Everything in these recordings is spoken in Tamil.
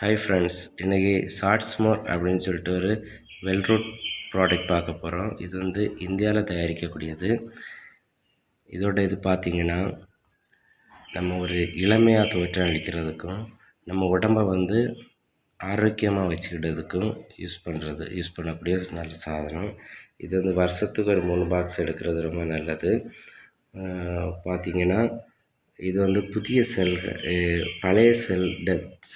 ஹாய் ஃப்ரெண்ட்ஸ், இன்றைக்கி ஷார்ட்ஸ்மோர் அப்படின்னு சொல்லிட்டு ஒரு வெல்ரூட் ப்ராடக்ட் பார்க்க போகிறோம். இது வந்து இந்தியாவில் தயாரிக்கக்கூடியது. இதோட இது பார்த்திங்கன்னா, நம்ம ஒரு இளமையாக தோற்றம் அளிக்கிறதுக்கும் நம்ம உடம்பை வந்து ஆரோக்கியமாக வச்சுக்கிட்டதுக்கும் யூஸ் பண்ணக்கூடிய ஒரு நல்ல சாதனம். இது வந்து வருஷத்துக்கு ஒரு 3 பாக்ஸ் எடுக்கிறது ரொம்ப நல்லது. பார்த்திங்கன்னா, இது வந்து புதிய செல்கள், பழைய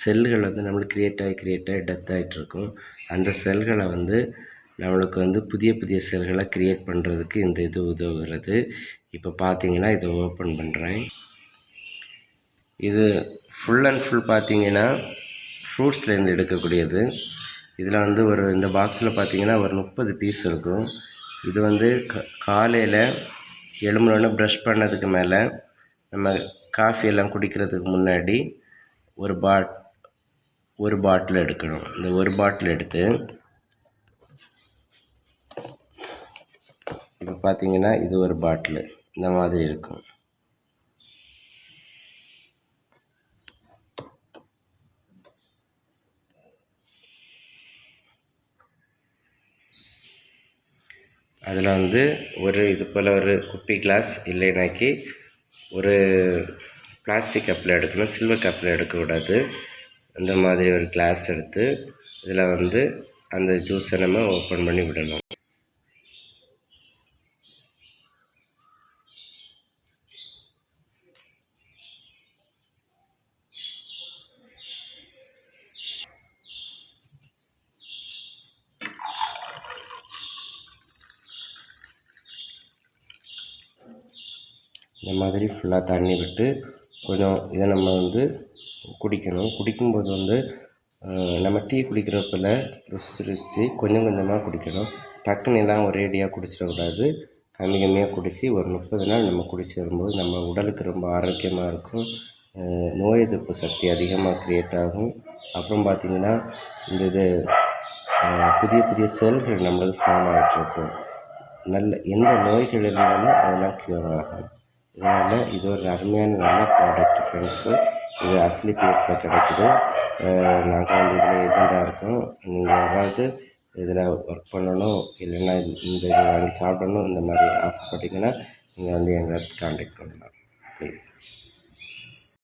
செல்கள் வந்து நம்மளுக்கு கிரியேட் ஆகி டெத் ஆகிட்டுருக்கும். அந்த செல்களை வந்து நம்மளுக்கு வந்து புதிய செல்களை க்ரியேட் பண்ணுறதுக்கு இந்த இது உதவுகிறது. இப்போ பார்த்திங்கன்னா, இதை ஓப்பன் பண்ணுறேன். இது ஃபுல் அண்ட் ஃபுல் பார்த்திங்கன்னா ஃப்ரூட்ஸ்லேருந்து எடுக்கக்கூடியது. இதில் வந்து இந்த பாக்ஸில் பார்த்திங்கன்னா ஒரு 30 பீஸ் இருக்கும். இது வந்து காலையில் எழும்புனோடனே ப்ரஷ் பண்ணதுக்கு மேலே நம்ம காஃபி எல்லாம் குடிக்கிறதுக்கு முன்னாடி ஒரு பாட்டில் எடுக்கணும். இந்த ஒரு பாட்டில் எடுத்து இப்போ பார்த்தீங்கன்னா, இது ஒரு பாட்டில் இந்த மாதிரி இருக்கும். அதில் வந்து இது போல் ஒரு குப்பி கிளாஸ் இல்லைனாக்கி ஒரு பிளாஸ்டிக் கப்பில் எடுக்கணும், சில்வர் கப்பில் எடுக்கக்கூடாது. இந்த மாதிரி ஒரு கிளாஸ் எடுத்து இதில் வந்து அந்த ஜூஸை நம்ம ஓப்பன் பண்ணி விடணும். இந்த மாதிரி ஃபுல்லாக தண்ணி விட்டு கொஞ்சம் இதை நம்ம வந்து குடிக்கணும். குடிக்கும்போது வந்து நம்ம டீ குடிக்கிறப்பில் ருசித்து கொஞ்சம் கொஞ்சமாக குடிக்கணும். டக்குன்னு எல்லாம் ஒரேடியாக குடிச்சிடக்கூடாது. கம்மியாக குடித்து ஒரு 30 நாள் நம்ம குடிச்சு வரும்போது நம்ம உடலுக்கு ரொம்ப ஆரோக்கியமாக இருக்கும். நோய் எதிர்ப்பு சக்தி அதிகமாக க்ரியேட் ஆகும். அப்புறம் பார்த்திங்கன்னா, இது புதிய செல்கள் நம்மளுக்கு ஃபார்ம் ஆகிட்டுருக்கும். எந்த நோய்கள் இருந்தாலும் அதெல்லாம் க்யூர் ஆகும். இதனால் இது ஒரு அருமையான நல்ல ப்ராடக்ட் ஃப்ரெண்ட்ஸு. இது அஸ்லி பிளேஸில் கிடைக்குது. நாங்கள் வந்து இதில் ஏஜெண்டாக இருக்கோம். நீங்கள் யாராவது இதில் ஒர்க் பண்ணணும், இல்லைன்னா இந்த இது வாங்கி சாப்பிடணும், இந்த மாதிரி ஆசைப்பட்டீங்கன்னா நீங்கள் வந்து எங்களை கான்டாக்ட் பண்ணலாம் ப்ளீஸ்.